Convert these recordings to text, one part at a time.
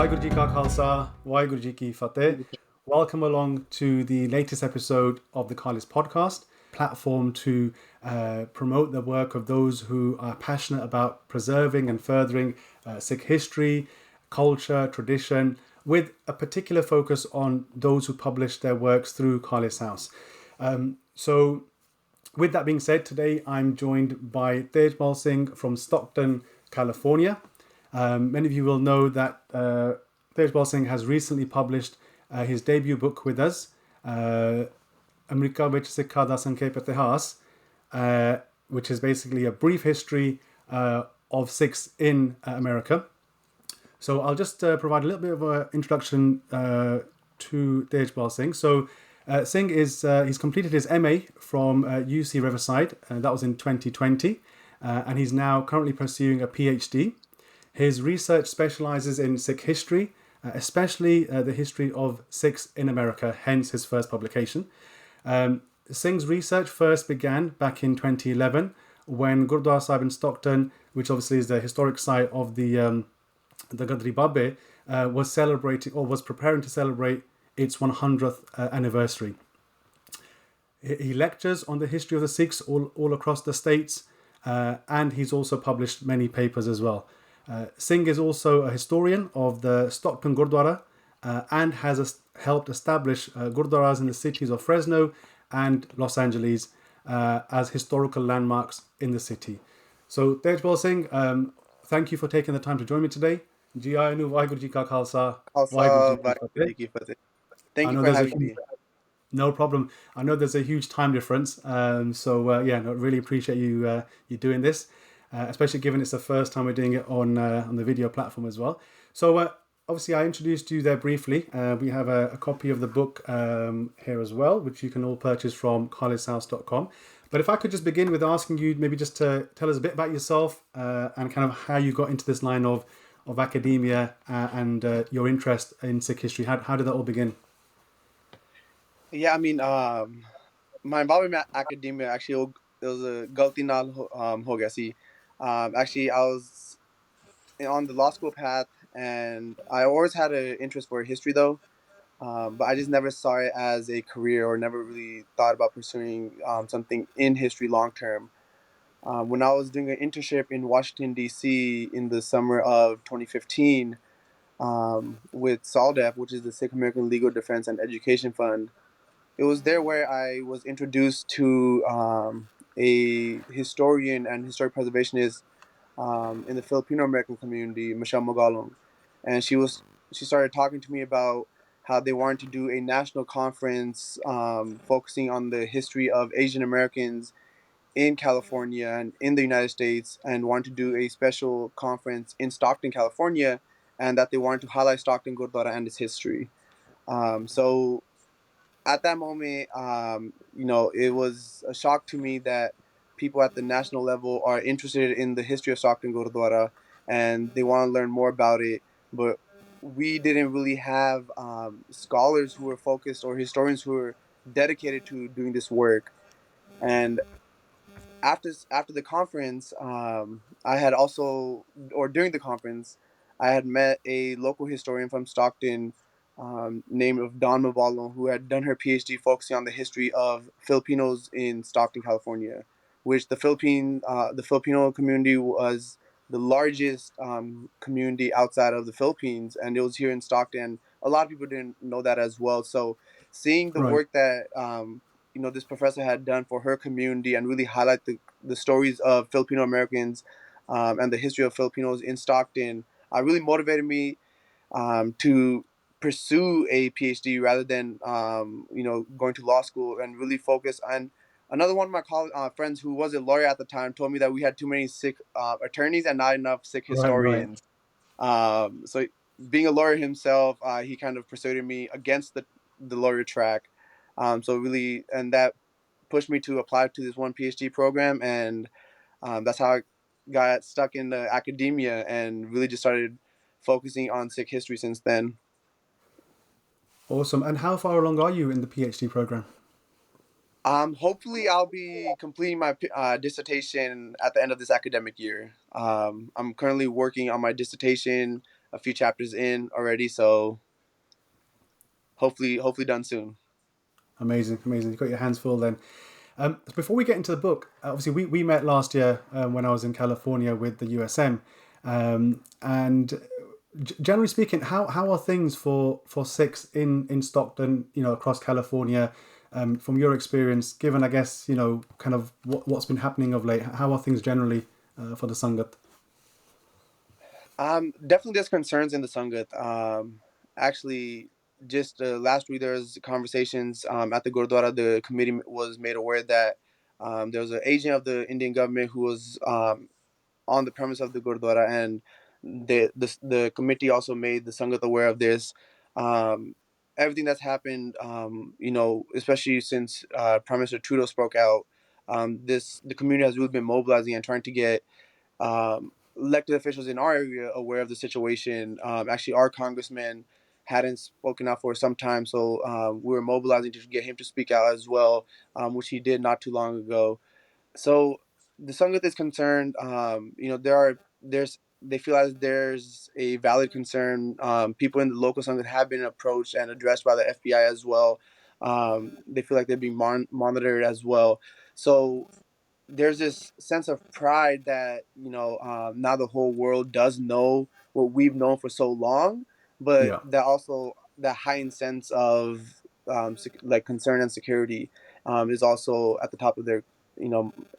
Waheguru Ji Ka Khalsa, Waheguru Ji Ki Fateh. Welcome along to the latest episode of the Khalis Podcast, platform to promote the work of those who are passionate about preserving and furthering Sikh history, culture, tradition, with a particular focus on those who publish their works through Khalis House. So with that being said, today I'm joined by Tejpaul Singh from Stockton, California. Many of you will know that Tejpaul Singh has recently published his debut book with us, America Vich Sikha Da Sankhep Itihas, which is basically a brief history of Sikhs in America. So I'll just provide a little bit of an introduction to Tejpaul Singh. So Singh he's completed his MA from UC Riverside, that was in 2020, and he's now currently pursuing a PhD. His research specializes in Sikh history, especially the history of Sikhs in America, hence his first publication. Singh's research first began back in 2011 when Gurdwara Sahib in Stockton, which obviously is the historic site of the Gadri Babe, was celebrating or was preparing to celebrate its 100th anniversary. He lectures on the history of the Sikhs all across the states, and he's also published many papers as well. Singh is also a historian of the Stockton Gurdwara and has helped establish Gurdwaras in the cities of Fresno and Los Angeles as historical landmarks in the city. So Tejpaul Singh, thank you for taking the time to join me today. Ji Ayaan Nu, Waheguru Ji Ka Khalsa, Waheguru Ji Ki Fateh. Thank you for having me. No problem. I know there's a huge time difference, really appreciate you doing this, especially given it's the first time we're doing it on the video platform as well. So obviously I introduced you there briefly. We have a copy of the book here as well, which you can all purchase from khalishouse.com. But if I could just begin with asking you maybe just to tell us a bit about yourself and kind of how you got into this line of academia and your interest in Sikh history. How did that all begin? Yeah, I mean, my involvement in academia actually it was a galti naal ho gaya si. Actually, I was on the law school path, and I always had an interest for history, though. But I just never saw it as a career, or never really thought about pursuing something in history long term. When I was doing an internship in Washington, D.C. in the summer of 2015 with SALDEF, which is the Sikh American Legal Defense and Education Fund, it was there where I was introduced to a historian and historic preservationist in the Filipino American community, Michelle Mogalong, and she started talking to me about how they wanted to do a national conference focusing on the history of Asian Americans in California and in the United States, and wanted to do a special conference in Stockton, California, and that they wanted to highlight Stockton Gurdwara and its history. So at that moment, it was a shock to me that people at the national level are interested in the history of Stockton Gurdwara and they want to learn more about it. But we didn't really have scholars who were focused or historians who were dedicated to doing this work. And after the conference, I had also, or during the conference, I had met a local historian from Stockton named of Dawn Mabalong, who had done her PhD focusing on the history of Filipinos in Stockton, California, which the Filipino community was the largest community outside of the Philippines, and it was here in Stockton. A lot of people didn't know that as well. So seeing the work that this professor had done for her community and really highlight the stories of Filipino Americans and the history of Filipinos in Stockton, really motivated me to pursue a PhD rather than going to law school and really focus on. Another one of my friends who was a lawyer at the time told me that we had too many Sikh attorneys and not enough Sikh historians. Right. So being a lawyer himself, he kind of persuaded me against the lawyer track. So really, and that pushed me to apply to this one PhD program, and that's how I got stuck in the academia and really just started focusing on Sikh history since then. Awesome. And how far along are you in the PhD program? Hopefully I'll be completing my dissertation at the end of this academic year. I'm currently working on my dissertation a few chapters in already, so hopefully done soon. Amazing. You got your hands full then. Before we get into the book, obviously we met last year when I was in California with the USM, and generally speaking, how are things for Sikhs in Stockton, across California, from your experience, given, I guess, kind of what's been happening of late? How are things generally for the Sangat? Definitely there's concerns in the Sangat. Actually, just last week there was conversations at the Gurdwara. The committee was made aware that there was an agent of the Indian government who was on the premise of the Gurdwara, and the committee also made the Sangat aware of this. Um, Everything that's happened, especially since Prime Minister Trudeau spoke out, the community has really been mobilizing and trying to get elected officials in our area aware of the situation. Actually, our congressman hadn't spoken out for some time, so we were mobilizing to get him to speak out as well, which he did not too long ago. So the Sangat is concerned. They feel as there's a valid concern. People in the local Sangat have been approached and addressed by the FBI as well. They feel like they're being monitored as well. So there's this sense of pride that now the whole world does know what we've known for so long, but Yeah. that also that heightened sense of like concern and security is also at the top of their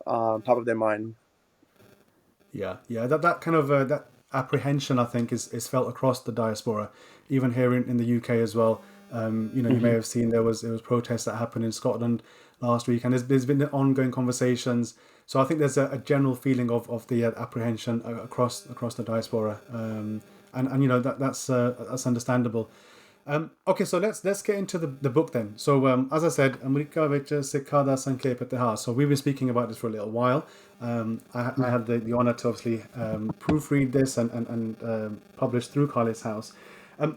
top of their mind. Yeah. That kind of that apprehension, I think, is felt across the diaspora, even here in the UK as well. You may have seen there was protests that happened in Scotland last week, and there's been ongoing conversations. So I think there's a general feeling of the apprehension across the diaspora, and that's understandable. Okay, so let's get into the book then. So as I said, America ਵਿੱਚ ਸਿੱਖਾਂ ਦਾ ਸੰਖੇਪ ਇਤਿਹਾਸ. So we've been speaking about this for a little while. I had the honor to obviously proofread this and publish through Khalis House.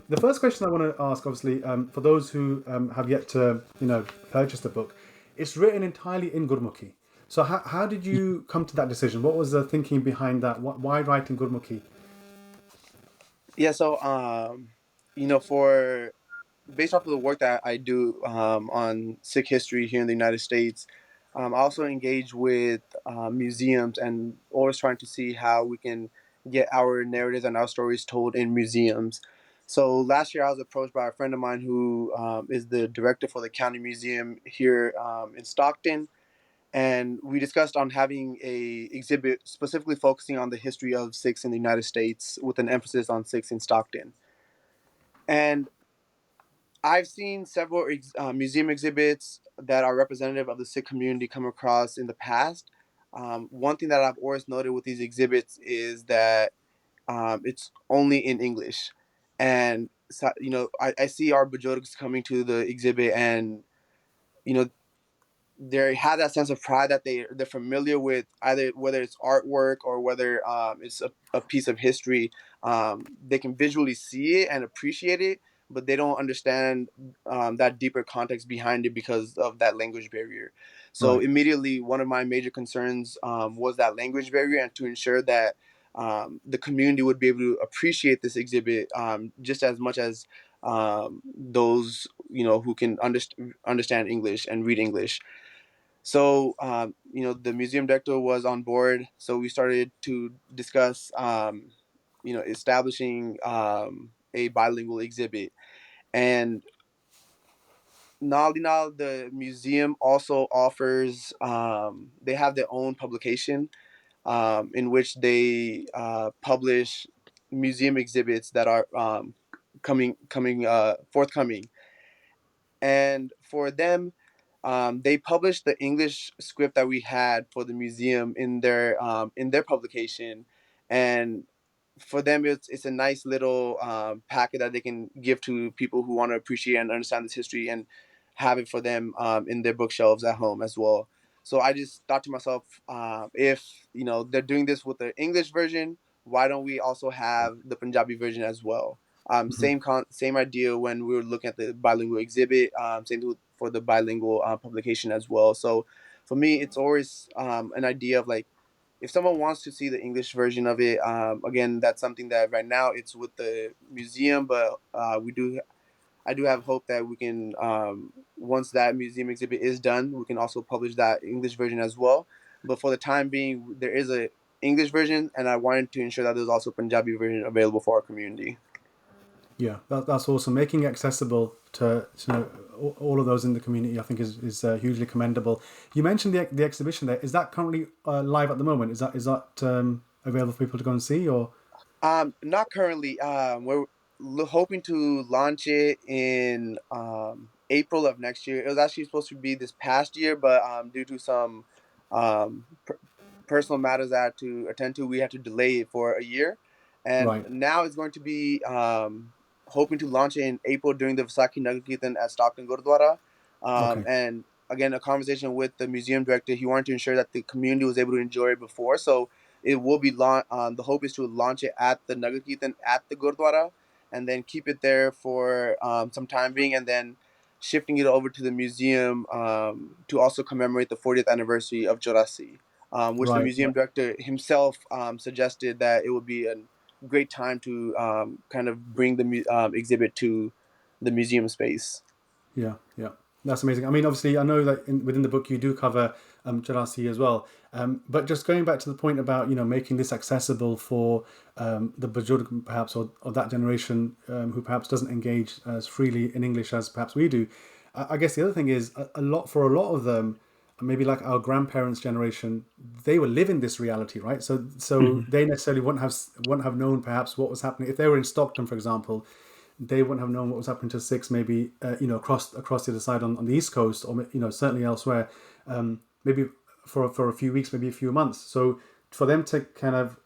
The first question I want to ask, obviously, for those who have yet to purchase the book, it's written entirely in Gurmukhi. So how did you come to that decision? What was the thinking behind that? Why write in Gurmukhi? Yeah, so for based off of the work that I do on Sikh history here in the United States, I also engage with museums and always trying to see how we can get our narratives and our stories told in museums. So last year I was approached by a friend of mine who is the director for the county museum here in Stockton, and we discussed on having a exhibit specifically focusing on the history of Sikhs in the United States with an emphasis on Sikhs in Stockton. And I've seen several museum exhibits that are representative of the Sikh community come across in the past. One thing that I've always noted with these exhibits is that it's only in English, and so, I see our Bajorgs coming to the exhibit, and you know they have that sense of pride that they're familiar with, either whether it's artwork or whether it's a piece of history. They can visually see it and appreciate it, but they don't understand that deeper context behind it because of that language barrier. So Right. immediately, one of my major concerns was that language barrier, and to ensure that the community would be able to appreciate this exhibit just as much as those who can understand English and read English. So, the museum director was on board. So we started to discuss, establishing a bilingual exhibit. And now the museum also offers, they have their own publication in which they publish museum exhibits that are forthcoming. And for them, they published the English script that we had for the museum in their publication, and for them it's a nice little packet that they can give to people who want to appreciate and understand this history and have it for them in their bookshelves at home as well. So I just thought to myself, if they're doing this with the English version, why don't we also have the Punjabi version as well? Same idea when we were looking at the bilingual exhibit. For the bilingual publication as well. So for me, it's always an idea of like, if someone wants to see the English version of it, again, that's something that right now it's with the museum, but I do have hope that we can, once that museum exhibit is done, we can also publish that English version as well. But for the time being, there is a English version, and I wanted to ensure that there's also a Punjabi version available for our community. Yeah, that's awesome. Making it accessible to all of those in the community, I think, is hugely commendable. You mentioned the exhibition there. Is that currently live at the moment? Is that available for people to go and see, or? Not currently. We're hoping to launch it in April of next year. It was actually supposed to be this past year, but due to some um, per- personal matters I had to attend to, we had to delay it for a year. And Right. now it's going to be hoping to launch it in April during the Vaisakhi Nagar Kirtan at Stockton Gurdwara. Okay. And again, a conversation with the museum director. He wanted to ensure that the community was able to enjoy it before. So it will be launched. The hope is to launch it at the Nagar Kirtan at the Gurdwara, and then keep it there for some time being, and then shifting it over to the museum to also commemorate the 40th anniversary of Chorasi, which the Right. museum director himself suggested that it would be a great time to kind of bring the exhibit to the museum space. Yeah, yeah, that's amazing. I mean, obviously, I know that within the book you do cover Charasi as well. But just going back to the point about making this accessible for the Bajurg perhaps or that generation who perhaps doesn't engage as freely in English as perhaps we do. I guess the other thing is a lot of them, maybe like our grandparents' generation, they were living this reality, right? So they necessarily wouldn't have known perhaps what was happening if they were in Stockton, for example. They wouldn't have known what was happening to Sikhs maybe across the other side on the East Coast, or certainly elsewhere, maybe for a few weeks, maybe a few months. So for them to kind of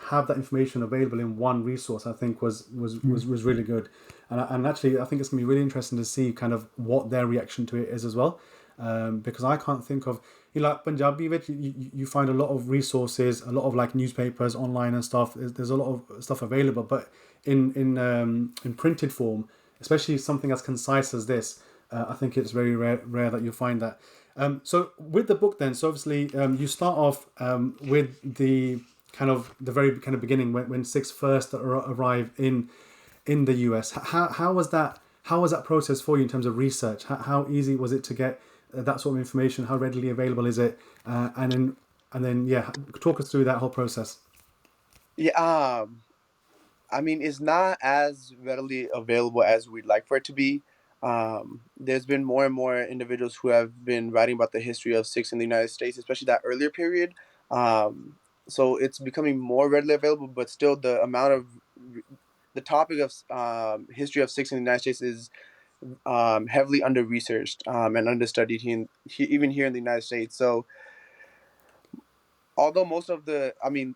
have that information available in one resource, I think was really good. And actually, I think it's going to be really interesting to see kind of what their reaction to it is as well, because I can't think of like Punjabi, which you find a lot of resources, a lot of like newspapers online and stuff. There's a lot of stuff available, but in printed form, especially something as concise as this, I think it's very rare that you find that. So with the book, then, so obviously you start off with the very kind of beginning when Sikhs first arrive in the US. How was that? How was that process for you in terms of research? How easy was it to get that sort of information? How readily available is it? And then yeah, talk us through that whole process. Yeah. I mean, it's not as readily available as we'd like for it to be. There's been more and more individuals who have been writing about the history of Sikhs in the United States, especially that earlier period. Um, so it's becoming more readily available, but still, the topic of history of Sikhs in the United States is heavily under researched and understudied even here in the United States. So although most of the, I mean,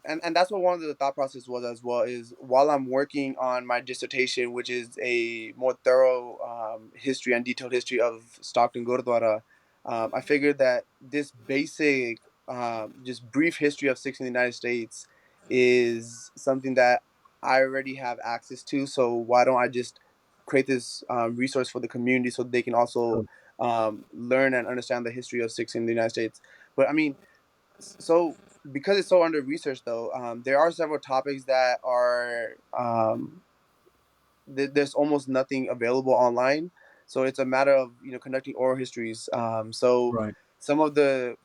and that's what one of the thought process was as well, is while I'm working on my dissertation, which is a more thorough history and detailed history of Stockton Gurdwara, I figured that this basic just brief history of Sikhs in the United States is something that I already have access to, so why don't I just create this resource for the community so they can also Sure. learn and understand the history of Sikhs in the United States. But I mean, so because it's so under researched though, there are several topics that are there's almost nothing available online, so it's a matter of conducting oral histories. So Right. some of the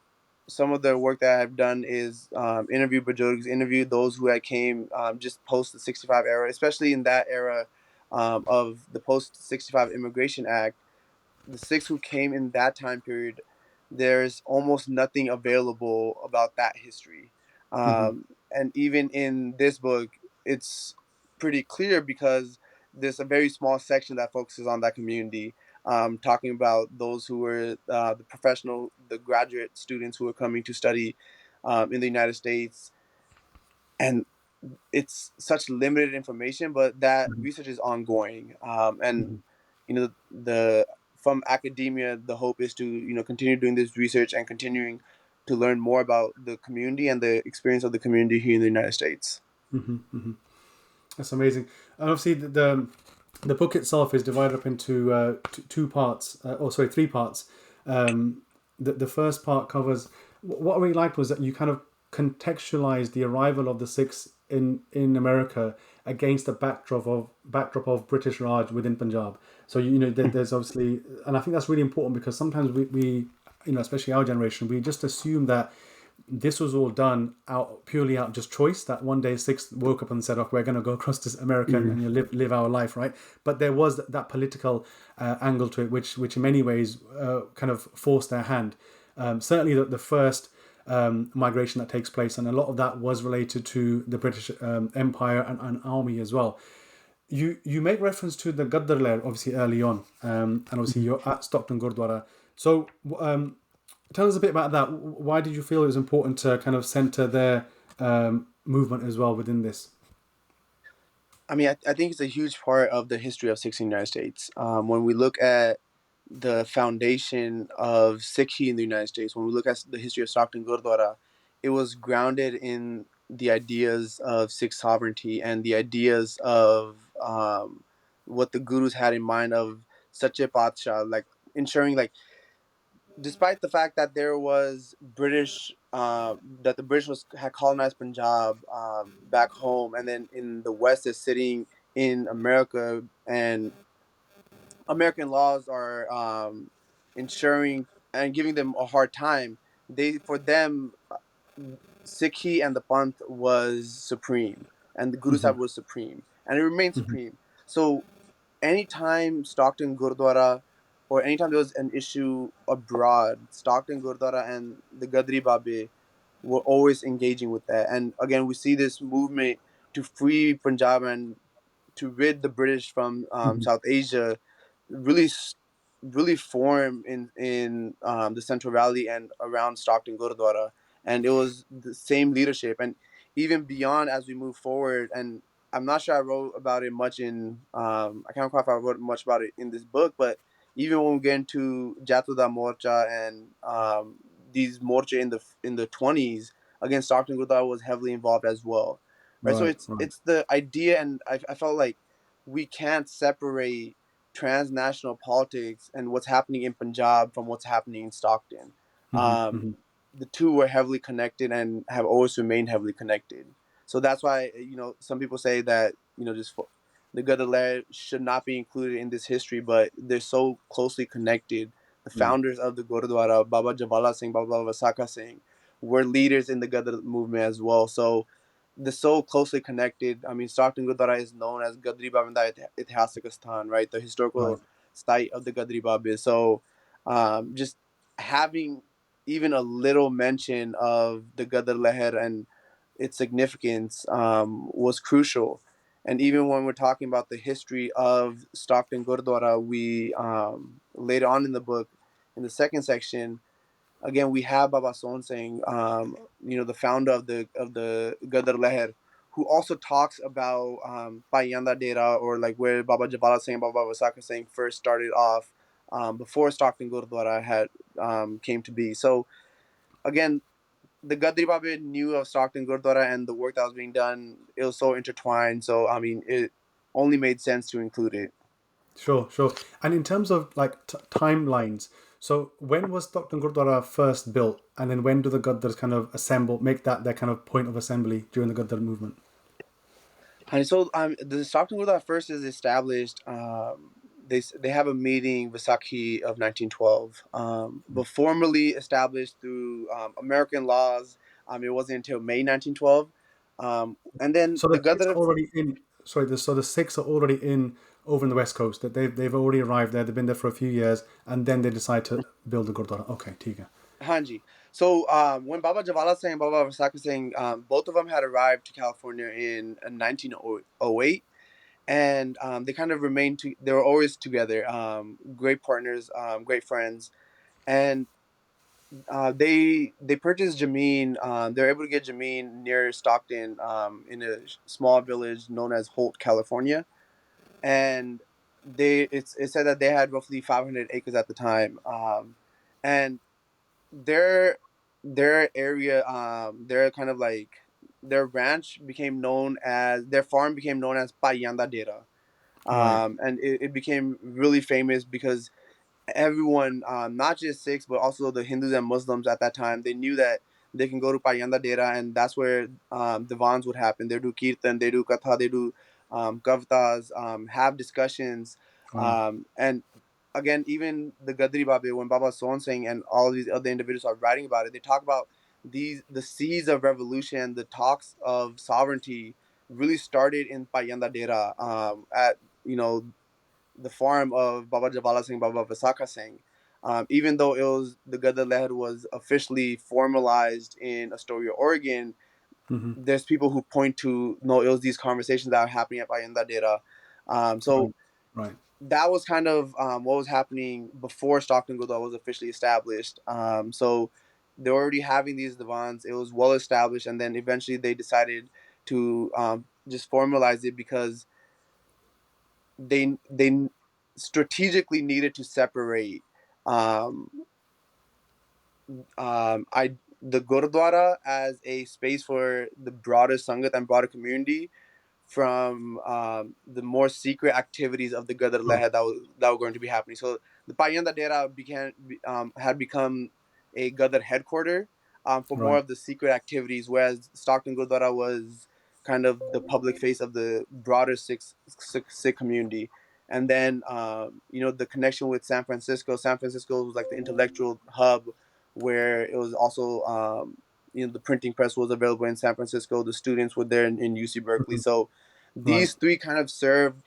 work that I've done is interview Bajurgs, interview those who had came just post the 65 era, especially in that era of the post 65 Immigration Act. The Sikhs who came in that time period, there's almost nothing available about that history. Mm-hmm. And even in this book, it's pretty clear because there's a very small section that focuses on that community, talking about those who were the graduate students who were coming to study in the United States. And it's such limited information, but that research is ongoing. And Mm-hmm. the from academia, the hope is to continue doing this research and continuing to learn more about the community and the experience of the community here in the United States. Mm-hmm. Mm-hmm. That's amazing. And obviously, the book itself is divided up into two parts, three parts. The first part covers what I really liked was that you kind of contextualize the arrival of the Sikhs in America against the backdrop of British Raj within Punjab. So there's obviously, and I think that's really important because sometimes we especially our generation, we just assume that this was all done purely out just choice. That one day Sikhs woke up and said, "Oh, we're going to go across to America and live our life," right? But there was that political angle to it, which in many ways kind of forced their hand. Certainly, the first migration that takes place, and a lot of that was related to the British Empire and army as well. You make reference to the Gurdwara lair obviously early on, and obviously you're at Stockton Gurdwara. So tell us a bit about that. Why did you feel it was important to kind of center their movement as well within this? I mean, I think it's a huge part of the history of Sikhs in the United States. When we look at the foundation of Sikhi in the United States, when we look at the history of Stockton Gurdwara, it was grounded in the ideas of Sikh sovereignty and the ideas of what the gurus had in mind of Sache Patsha, like ensuring, like, despite the fact that there was British, that the British had colonized Punjab back home, and then in the West is sitting in America, and American laws are ensuring and giving them a hard time. For them, Sikhi and the Panth was supreme, and the Guru Sahib was supreme, and it remained supreme. So anytime Stockton Gurdwara, or anytime there was an issue abroad, Stockton Gurdwara and the Gadri Babe were always engaging with that. And again, we see this movement to free Punjab and to rid the British from South Asia really really form in the Central Valley and around Stockton Gurdwara. And it was the same leadership. And even beyond as we move forward, and I'm not sure I wrote about it much in I can't recall if I wrote much about it in this book, but even when we get into Jatuda Morcha and these Morcha in the 20s, again, Stockton Gurdwara was heavily involved as well. Right. So Right. it's the idea, and I felt like we can't separate transnational politics and what's happening in Punjab from what's happening in Stockton. The two were heavily connected and have always remained heavily connected. So that's why, some people say that, just the Gurdwara should not be included in this history, but they're so closely connected. The founders of the Gurdwara, Baba Jawala Singh, Baba Vasaka Singh, were leaders in the Gurdwara movement as well. So they're so closely connected. I mean, Stockton Gurdwara is known as Gadri Babinda Itihasik Sthan, right? The historical site of the Gadri Babe. So just having even a little mention of the Gadar Leher and its significance was crucial. And even when we're talking about the history of Stockton Gurdwara, we later on in the book, in the second section, again we have Baba Son Singh, the founder of the Gadar Leher, who also talks about Payanda Dera, or like where Baba Jawala Singh and Baba Vasaka Singh first started off before Stockton Gurdwara had came to be. So again, the Gadri Babe knew of Stockton Gurdwara and the work that was being done. It was so intertwined. So I mean, it only made sense to include it. Sure. And in terms of like timelines, so when was Stockton Gurdwara first built, and then when do the Gurdwaras kind of make that their kind of point of assembly during the Gurdwara movement? And so the Stockton Gurdwara first is established. They have a meeting Vaisakhi of 1912, but formally established through American laws. It wasn't until May 1912, and then So the the Sikhs are Gurdwara. already in. Sorry, so the Sikhs are already in over in the west coast. That they've already arrived there. They've been there for a few years, and then they decide to build the Gurdwara. Okay, ठीक है. Hanji. So when Baba Jawala Singh and Baba Vasaka Singh, both of them had arrived to California in 1908, and they kind of remained. They were always together, great partners, great friends, and they purchased Jameen. They're able to get Jameen near Stockton, in a small village known as Holt, California, and it said that they had roughly 500 acres at the time, and their area, their kind of like their ranch became known as their farm became known as Payanda Dera, Right. and it became really famous because everyone, not just Sikhs but also the Hindus and Muslims at that time, they knew that they can go to Payanda Dera, and that's where divans would happen. They do kirtan, they do katha, they do kavtas, have discussions, Wow. and again, even the Gadri Babe, when Baba Son Singh and all these other individuals are writing about it, they talk about the seeds of revolution, the talks of sovereignty really started in Payanda Dera, at the farm of Baba Jawala Singh, Baba Vasaka Singh. Even though it was the Gadar Leher was officially formalized in Astoria, Oregon, Hmm. there's people who point to no, it was these conversations that are happening at Payanda Dera. So Right. Right. that was kind of what was happening before Stockton Gurdwara was officially established. So they're already having these divans. It was well established, and then eventually they decided to just formalize it because they strategically needed to separate um, I the Gurdwara as a space for the broader Sangat and broader community from the more secret activities of the Gadar Sure. Leher that were going to be happening. So the Payanda Dera had become a Gadar headquarter for more Right. of the secret activities, whereas Stockton Gurdwara was kind of the public face of the broader Sikh community. And then the connection with San Francisco. San Francisco was like the intellectual hub where it was also the printing press was available in San Francisco. The students were there in UC Berkeley. Mhm. So Right. these three kind of served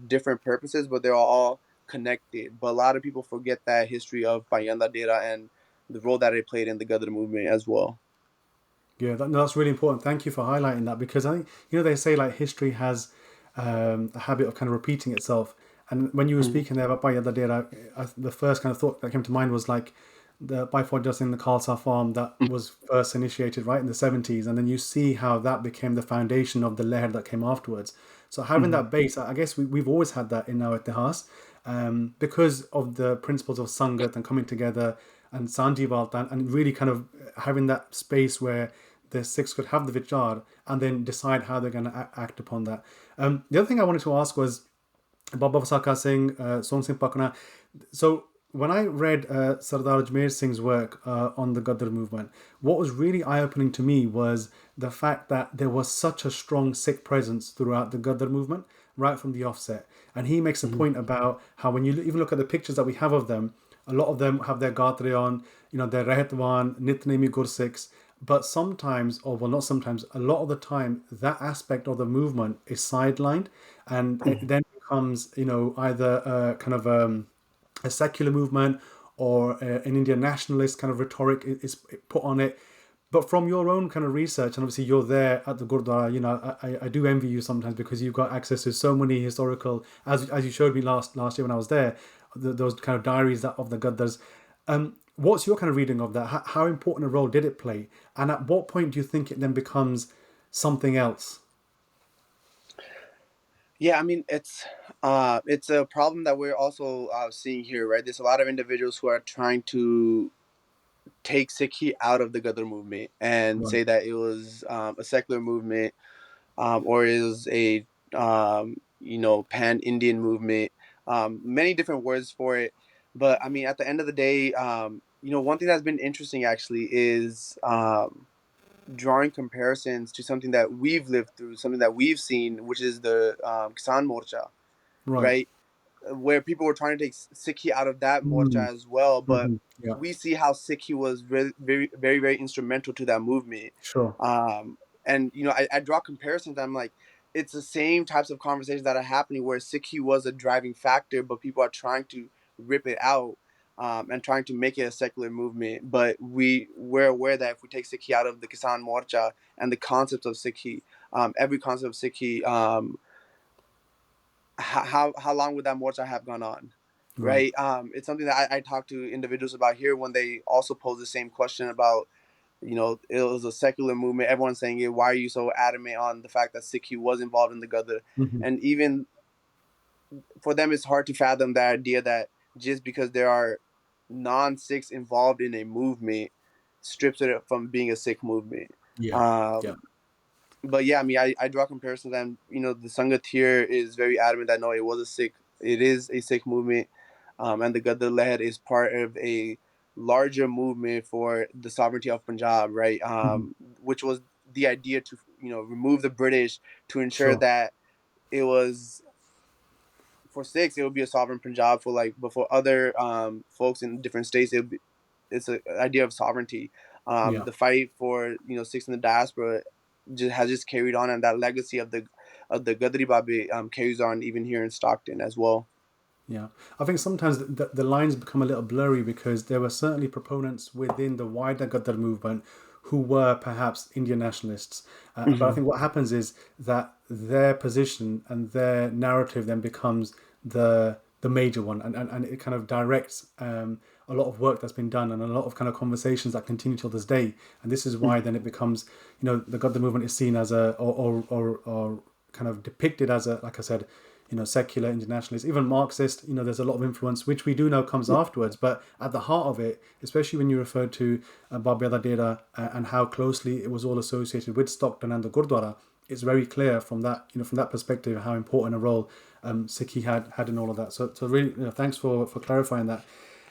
different purposes, but they're all connected. But a lot of people forget that history of Payanda Dera and the role that it played in the Gadar movement as well. Yeah, no, that's really important. Thank you for highlighting that because I think they say like history has a habit of kind of repeating itself. And when you were Mhm. speaking there about Baya Dadera, the first kind of thought that came to mind was like the by just in the Khalsa farm that was first initiated right in the 70s, and then you see how that became the foundation of the Leher that came afterwards. So having Mhm. that base, I guess we've always had that in our Itihas, because of the principles of Sangat and coming together and Sanjivalta and really kind of having that space where the Sikhs could have the vichar and then decide how they're going to act upon that. The other thing I wanted to ask was Baba Vasaka Singh, Son Singh Pakna. So when I read Sardar Ajmer Singh's work on the Gadar movement, what was really eye-opening to me was the fact that there was such a strong Sikh presence throughout the Gadar movement right from the offset. And he makes a Mhm. point about how when you even look at the pictures that we have of them, a lot of them have their gatre on, their rehetwan, nitnemi gursikhs. But sometimes, or well, not sometimes, a lot of the time, that aspect of the movement is sidelined, and it then becomes, either kind of a secular movement or an Indian nationalist kind of rhetoric is put on it. But from your own kind of research, and obviously you're there at the Gurdwara, I do envy you sometimes because you've got access to so many historical, as you showed me last year when I was there, those kind of diaries of the Gaddars. What's your kind of reading of that? How important a role did it play? And at what point do you think it then becomes something else? Yeah, I mean it's a problem that we're also seeing here, right? There's a lot of individuals who are trying to take Sikhi out of the Gadar movement and Right. say that it was a secular movement, or it was a pan Indian movement. Many different words for it, but I mean, at the end of the day, one thing that's been interesting actually is drawing comparisons to something that we've lived through, something that we've seen, which is the Kisan Morcha, Right. right? Where people were trying to take Sikhi out of that morcha Mm. as well, but Hmm. Yeah. we see how Sikhi was very, very, very, very instrumental to that movement. Sure. Um, and I draw comparisons. I'm like, it's the same types of conversations that are happening where Sikhi was a driving factor, but people are trying to rip it out. And trying to make it a secular movement, but we're aware that if we take Sikhi out of the Kisan Morcha and the concepts of Sikhi, every concept of Sikhi, how long would that morcha have gone on, Right. right? It's something that I talk to individuals about here when they also pose the same question about, it was a secular movement. Everyone's saying it. Why are you so adamant on the fact that Sikhi was involved in the Gadar? Hmm. And even for them, it's hard to fathom the idea that just because there are non-Sikhs involved in a movement strips it from being a Sikh movement. Yeah. Yeah. Um, but yeah, I mean, I draw comparisons, and the Sangat here is very adamant that no, it is a Sikh movement, and the Gadar Leher is part of a larger movement for the sovereignty of Punjab, right? Which was the idea to, remove the British to ensure Sure. that it was for Sikhs, it would be a sovereign Punjab. For like, but for other folks in different states, it's an idea of sovereignty. Yeah. The fight for Sikhs in the diaspora has carried on, and that legacy of the Gadri Babe carries on even here in Stockton as well. Yeah, I think sometimes the lines become a little blurry because there were certainly proponents within the wider Ghaddar movement who were perhaps Indian nationalists. But I think what happens is that their position and their narrative then becomes the major one, and it kind of directs a lot of work that's been done and a lot of kind of conversations that continue till this day. And this is why then it becomes, the Ghaddar movement is seen as or kind of depicted as a, like I said, secular internationalist, even Marxist. There's a lot of influence, which we do know comes afterwards. But at the heart of it, especially when you refer to Babiada Dera and how closely it was all associated with Stockton and the Gurdwara, it's very clear from that perspective how important a role Sikhi had in all of that. So really, thanks for clarifying that.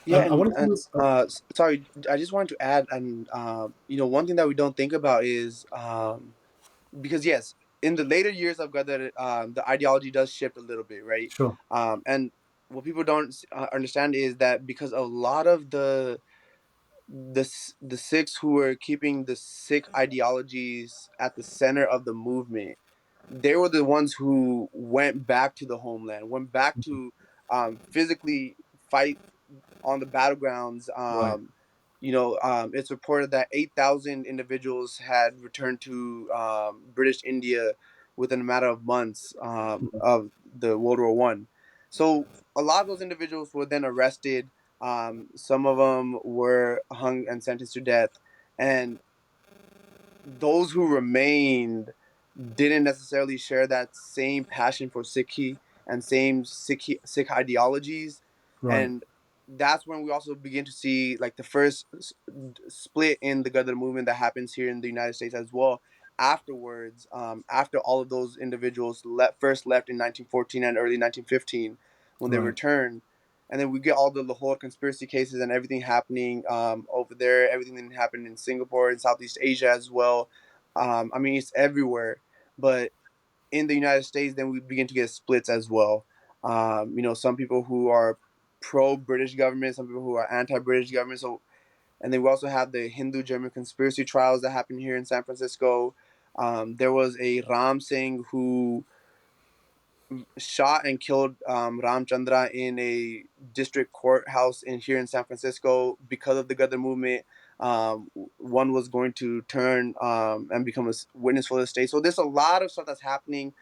Yeah, I wanted and to. sorry, I just wanted to add, and one thing that we don't think about is because yes, in the later years of Gadar, the ideology does shift a little bit, right? Sure. And what people don't understand is that because a lot of the Sikhs who were keeping the Sikh ideologies at the center of the movement, they were the ones who went back to the homeland, went back to physically fight on the battlegrounds. Right. It's reported that 8,000 individuals had returned to British India within a matter of months of the World War One. So a lot of those individuals were then arrested. Some of them were hung and sentenced to death, and those who remained didn't necessarily share that same passion for Sikhi and same Sikh ideologies, Right. and that's when we also begin to see like the first split in the Gadar movement that happens here in the United States as well. Afterwards, after all of those individuals first left in 1914 and early 1915, when they Right. returned, and then we get all the Lahore conspiracy cases and everything happening over there, everything that happened in Singapore and Southeast Asia as well. I mean, it's everywhere, but in the United States, then we begin to get splits as well. Some people who are pro-British government, some people who are anti-British government. So, and then we also have the Hindu-German conspiracy trials that happened here in San Francisco. There was a Ram Singh who shot and killed Ram Chandra in a district courthouse here in San Francisco because of the Gadar movement. One was going to turn and become a witness for the state. So there's a lot of stuff that's happening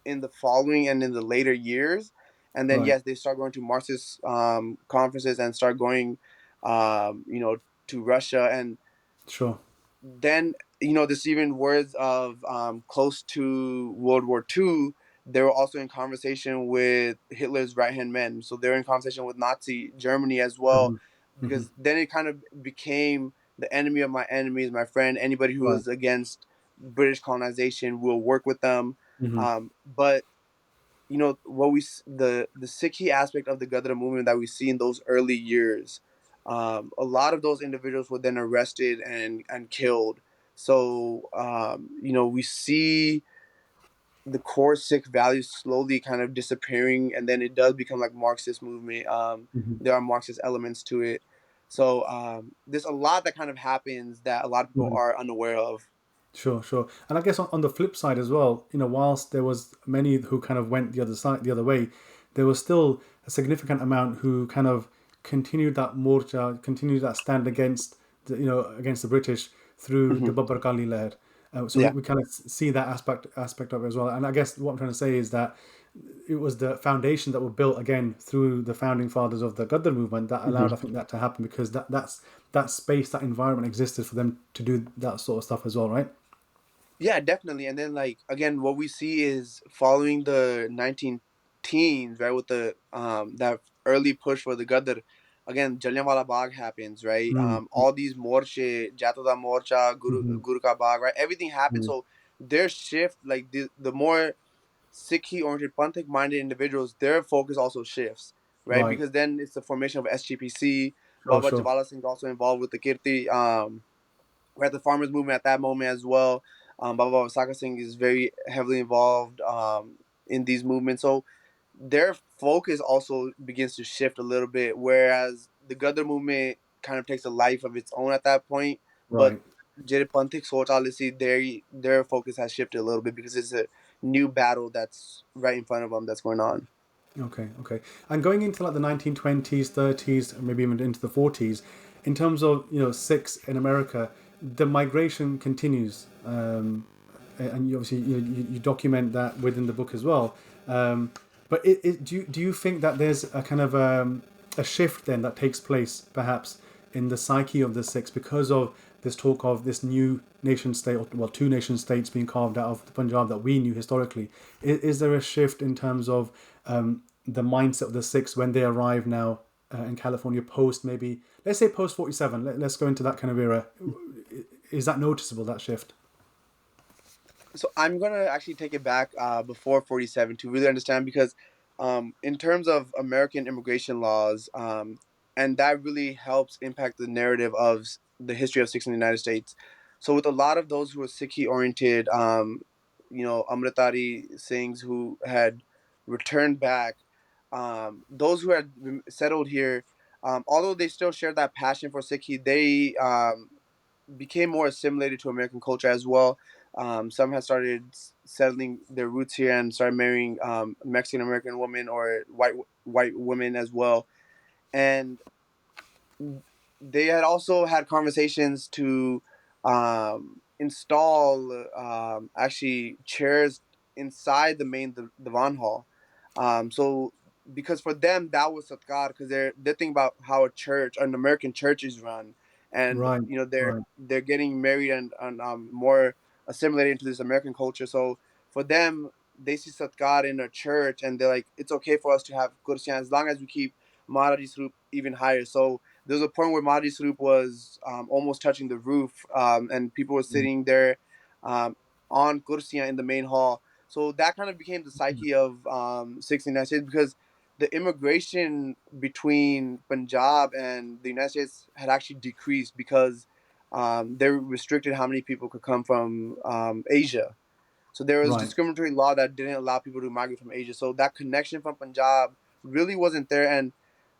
in the following and in the later years. And then Right. yes, they start going to Marxist conferences and start going, to Russia, and Sure. then there's even words of close to World War II. They were also in conversation with Hitler's right hand men, so they're in conversation with Nazi Germany as well, Hmm. Hmm. because then it kind of became the enemy of my enemy is my friend. Anybody who Right. is against British colonization will work with them. Hmm. But what the Sikhi aspect of the Gadara movement that we see in those early years, a lot of those individuals were then arrested and killed. So we see the core Sikh values slowly kind of disappearing, and then it does become like Marxist movement. Hmm. There are Marxist elements to it. So there's a lot that kind of happens that a lot of people Hmm. are unaware of. Sure, sure. And I guess on the flip side as well, whilst there was many who kind of went the other side, the other way, there was still a significant amount who kind of continued that morcha, continued that stand against against the British through the Hmm. Babbar Kali Lehr. So Yeah. we kind of see that aspect of it as well. And I guess what I'm trying to say is that it was the foundation that were built again through the founding fathers of the Ghaddar movement that allowed, I think, that to happen, because that's that space, that environment existed for them to do that sort of stuff as well, right? Yeah, definitely. And then like again, what we see is following the 19 teens, right, with the that early push for the Gadar, again, Jallianwala Bagh happens, right? Mm. All these Morche, Jatada Morcha, Mm-hmm. Guru Ka Bagh, right? Everything happens. Mm. So their shift, like the more Sikhi oriented, Panthic minded individuals, their focus also shifts, right? Right. Because then it's the formation of SGPC. Baba sure. Jawala Singh is also involved with the Kirti. We had the farmers movement at that moment as well. Baba Saka Singh is very heavily involved in these movements. So their focus also begins to shift a little bit, whereas the Gadar movement kind of takes a life of its own at that point. But Right. Jere Panthik Sotalisi, their focus has shifted a little bit because it's a new battle that's right in front of them that's going on. Okay, okay. And going into like the 1920s, 30s, maybe even into the 40s, in terms of, Sikhs in America, the migration continues. And you obviously you document that within the book as well. But do you think that there's a kind of a shift then that takes place perhaps in the psyche of the Sikhs because of this talk of this new nation state, or well, two nation states being carved out of the Punjab that we knew historically? Is there a shift in terms of the mindset of the Sikhs when they arrive now in California post, maybe let's say post 47? Let's go into that kind of era. Is that noticeable, that shift? So I'm gonna actually take it back before 47 to really understand, because in terms of American immigration laws, and that really helps impact the narrative of the history of Sikhs in the United States. So with a lot of those who were Sikhi oriented, Amritari Singhs who had returned back, those who had settled here, although they still shared that passion for Sikhi, they became more assimilated to American culture as well. Some had started settling their roots here and started marrying Mexican American women or white women as well. And they had also had conversations to install actually chairs inside the main divan hall. So because for them that was satkar, because they're thinking about how an American church is run, and Right, they're right. they're getting married and more assimilated into this American culture. So for them, they see satkar in a church, and they're like, it's okay for us to have kursiyan as long as we keep Maharaj's Swaroop even higher. So there was a point where Mahdi Swaroop was almost touching the roof, and people were sitting there on kursiyan in the main hall. So that kind of became the psyche of 69 states, because the immigration between Punjab and the United States had actually decreased because they restricted how many people could come from Asia. So there was Right. discriminatory law that didn't allow people to migrate from Asia. So that connection from Punjab really wasn't there, and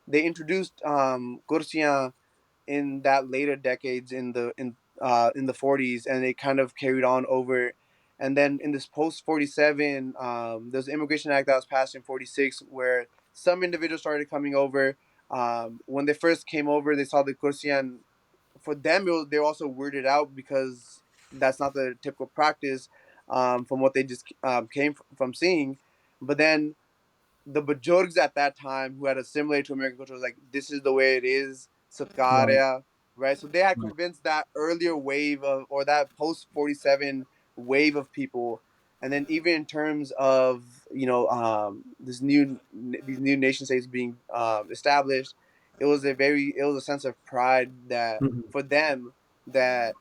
they introduced kursiyan in that later decades in the 40s, and it kind of carried on over. And then in this post 47, there's an immigration act that was passed in 46 where some individuals started coming over. When they first came over, they saw the kursiyan. For them, they were also weirded out because that's not the typical practice, from what they just came from seeing. But then the Bajorgs at that time who had assimilated to American culture was like, this is the way it is, Right. Satkarya, right? So they had Right. convinced that earlier wave of, or that post 47 wave of people. And then even in terms of, these new nation states being established, it was a sense of pride that Mhm. for them, that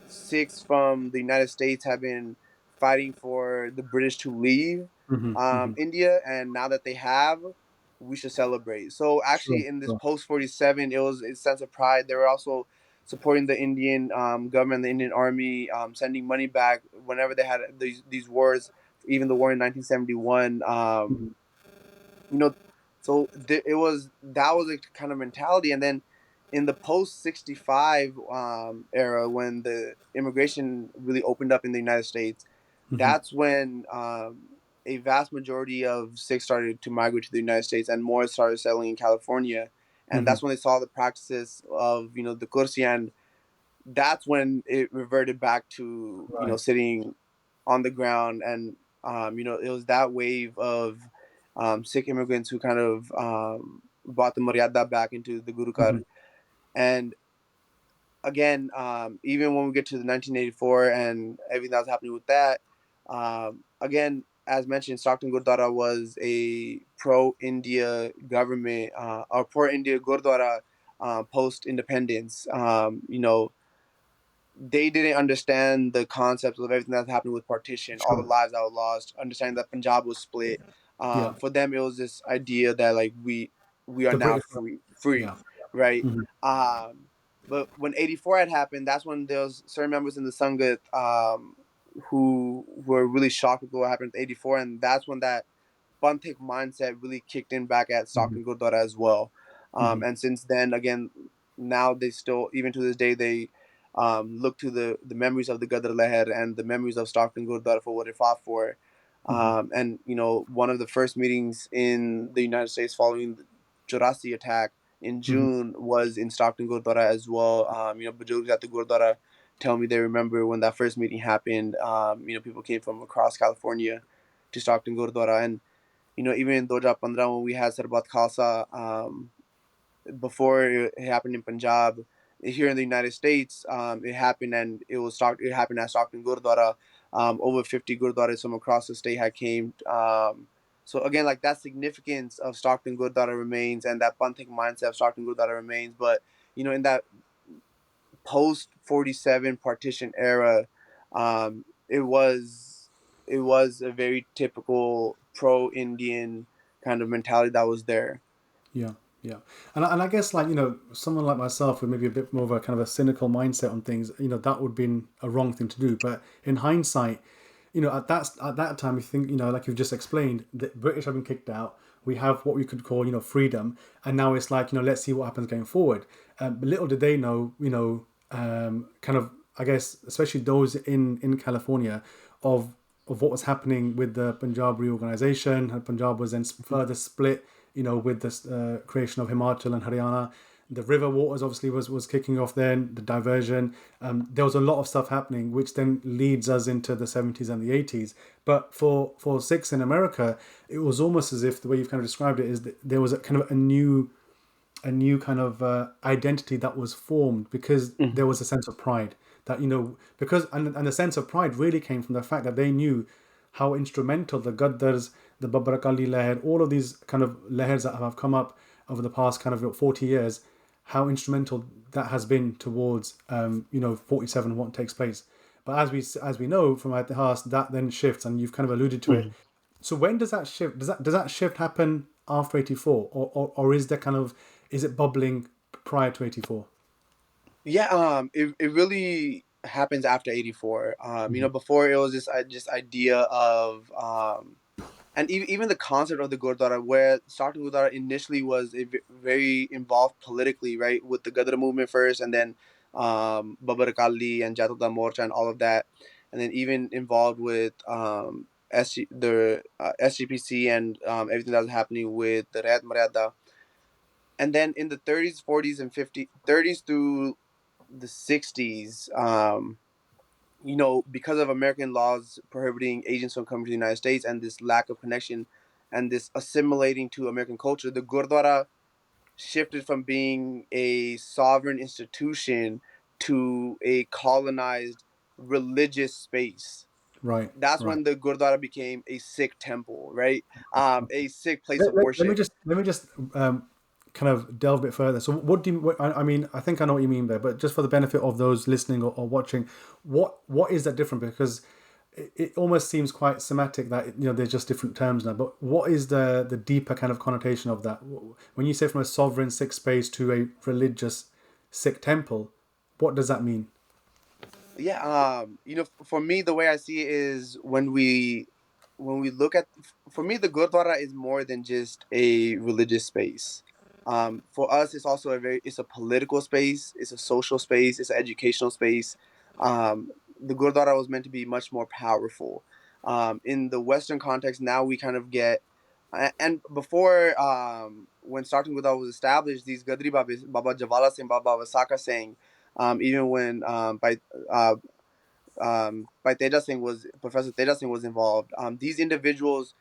Sikhs from the United States have been fighting for the British to leave Mhm. Mhm. India, and now that they have, we should celebrate. So Sure. actually, in this Sure. post 47, it was a sense of pride. They were also supporting the Indian government, the Indian army, sending money back whenever they had these wars, even the war in 1971. Mhm. You know, so it was that was a kind of mentality. And then in the post 65 era, when the immigration really opened up in the United States, Mhm. that's when a vast majority of Sikhs started to migrate to the United States, and more started settling in California. And Mhm. that's when they saw the practices of the kursi, and that's when it reverted back to Right. sitting on the ground. And it was that wave of Sikh immigrants who kind of brought the Maryada back into the Gurukar. Mhm. And again, even when we get to the 1984 and everything that was happening with that, again, as mentioned, Stockton Gurdwara was a pro-India government, or pro-India Gurdwara post-independence. They didn't understand the concepts of everything that's happened with partition, all the Sure. lives that were lost, understanding that Punjab was split. Yeah. For them, it was this idea that like we are The now British. free, Yeah. right? Mhm. But when 84 had happened, that's when there was certain members in the Sangat who were really shocked with what happened with 84, and that's when that Panthik mindset really kicked in back at Mhm. Stockton Gurdwara as well. Mhm. And since then, again, now they still, even to this day, they look to the memories of the Gadar Leher and the memories of Stockton Gurdwara for what it fought for. Mhm. And, one of the first meetings in the United States following the Churasi attack in Mhm. June was in Stockton Gurdwara as well. Bajurgs at the Gurdwara tell me they remember when that first meeting happened. People came from across California to Stockton Gurdwara. And even in 2015 when we had Sarbat Khalsa, before it happened in Punjab, here in the United States, it happened and it happened at Stockton Gurdwara. Over 50 Gurdwaras from across the state had came. So again, like that significance of Stockton Gurdwara remains, and that Panthik mindset of Stockton Gurdwara remains. But in that post 47 partition era, it was a very typical pro Indian kind of mentality that was there. Yeah, yeah, and I guess like someone like myself with maybe a bit more of a kind of a cynical mindset on things, that would have been a wrong thing to do. But in hindsight, at that time, you think like you've just explained, the British have been kicked out. We have what we could call freedom, and now it's like let's see what happens going forward. But little did they know, kind of I guess especially those in California of what was happening with the Punjab reorganization. Punjab was then further split, with the creation of Himachal and Haryana. The river waters obviously was kicking off then, the diversion. There was a lot of stuff happening, which then leads us into the 70s and the 80s. But for Sikhs in America, it was almost as if the way you've kind of described it is that there was a kind of a new kind of identity that was formed because Mhm. there was a sense of pride that because and the sense of pride really came from the fact that they knew how instrumental the Gaddars, the Babrakali Leher, all of these kind of lehers that have come up over the past kind of 40 years, how instrumental that has been towards 47 what takes place. But as we know from Itihas, that then shifts, and you've kind of alluded to it. Mhm. So when does that shift? Does that shift happen after 84, or is there kind of is it bubbling prior to 84? Yeah, it really happens after 84. Mm-hmm. Before it was just idea of and even the concept of the Gurdwara, where Stockton Gurdwara initially was very involved politically, right, with the Gadar movement first, and then Babar Akali and Jatota Morcha and all of that, and then even involved with the SGPC and everything that was happening with the Rayat Maryada. And then in the 30s, 40s, and 50s, 30s through the 60s, because of American laws prohibiting Asians from coming to the United States and this lack of connection and this assimilating to American culture, the Gurdwara shifted from being a sovereign institution to a colonized religious space. Right, That's right. when the Gurdwara became a Sikh temple, right? A Sikh place Let, of let, let me worship. just let me just kind of delve a bit further. So, what do you? I mean, I think I know what you mean there, but just for the benefit of those listening or watching, what is that different? Because it almost seems quite semantic that there's just different terms now. But what is the deeper kind of connotation of that? When you say from a sovereign Sikh space to a religious Sikh temple, what does that mean? Yeah, for me, the way I see it is when we look at, for me, the Gurdwara is more than just a religious space. For us, it's a political space, it's a social space, it's an educational space. The Gurdwara was meant to be much more powerful. In the Western context, now we kind of get, and before, when Stockton Gurdwara was established, these Gadri Babas, Baba Javala Singh, Baba Vasaka Singh, even when uh, by Teja Singh was Professor Teja Singh was involved. These individuals,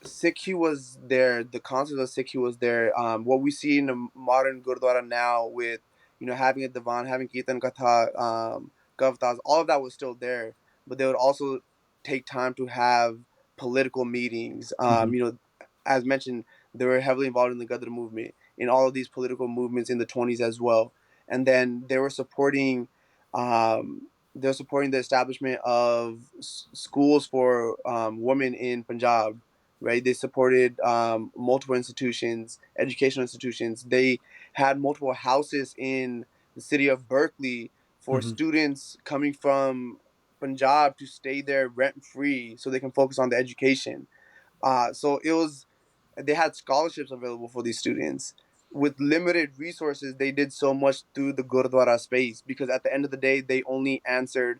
Sikhi was there. The concept of Sikhi was there. What we see in the modern Gurdwara now, with having a divan, having kirtan katha, kavtas, all of that was still there. But they would also take time to have political meetings. Mm-hmm. As mentioned, they were heavily involved in the Gadar movement, in all of these political movements in the 20s as well. And then they were supporting. They're supporting the establishment of schools for women in Punjab, right? They supported multiple institutions, educational institutions. They had multiple houses in the city of Berkeley for Mm-hmm. students coming from Punjab to stay there rent free so they can focus on the education. So it was they had scholarships available for these students. With limited resources, they did so much through the Gurdwara space because at the end of the day, they only answered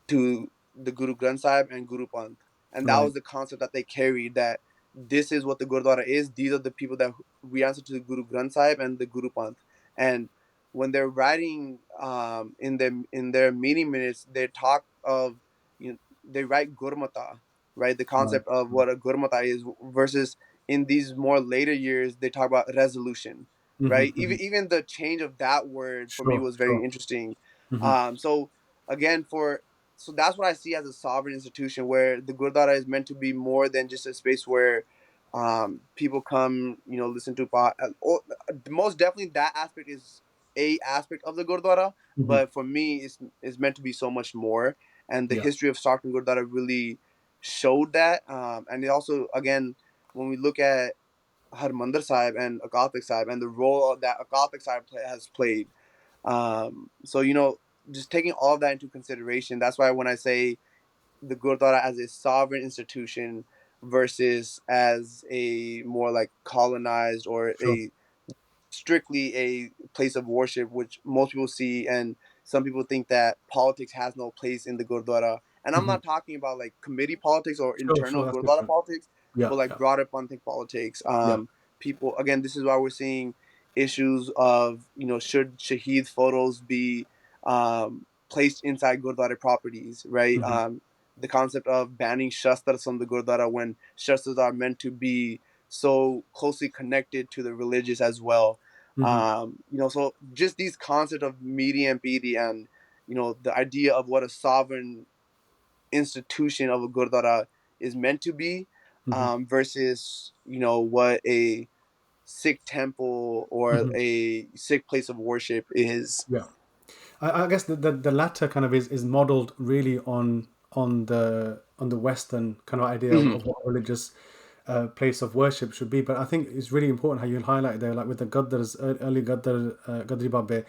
to the Guru Granth Sahib and Guru Panth. And that Right. was the concept that they carried, that this is what the Gurdwara is. These are the people that we answer to, the Guru Granth Sahib and the Guru Panth. And when they're writing in their meeting minutes, they talk of, they write Gurmata, right? The Right. concept of what a Gurmata is versus in these more later years they talk about resolution, Mm-hmm. right? Mm-hmm. Even the change of that word for me Sure. was very Sure. interesting. Mm-hmm. So again, so that's what I see as a sovereign institution, where the Gurdwara is meant to be more than just a space where people come, listen to most definitely that aspect is a aspect of the Gurdwara, Mm-hmm. but for me it's meant to be so much more. And the Yeah. history of Stockton Gurdwara really showed that. And it also, again, when we look at Harmandir Sahib and Akal Sahib and the role that Akal Sahib has played, so just taking all of that into consideration, that's why when I say the Gurdwara as a sovereign institution versus as a more like colonized or Sure. a strictly a place of worship, which most people see, and some people think that politics has no place in the Gurdwara. And I'm Mm-hmm. not talking about like committee politics or Sure. internal Sure. That's Gurdwara different. politics, Yeah. but like Yeah. broader Panthic politics. Yeah. People, again, this is why we're seeing issues of, should Shaheed photos be placed inside Gurdwara properties, right? Mm-hmm. The concept of banning shastras from the Gurdwara when shastras are meant to be so closely connected to the religious as well. Mm-hmm. So just these concept of media and PD and the idea of what a sovereign institution of a gurdwara is meant to be, Mm-hmm. versus what a Sikh temple or Mm-hmm. a Sikh place of worship is. Yeah. I guess the latter kind of is modeled really on the Western kind of idea Mhm. of what a religious place of worship should be. But I think it's really important how you highlight there, like with the Gaddars, early Gaddari Babe,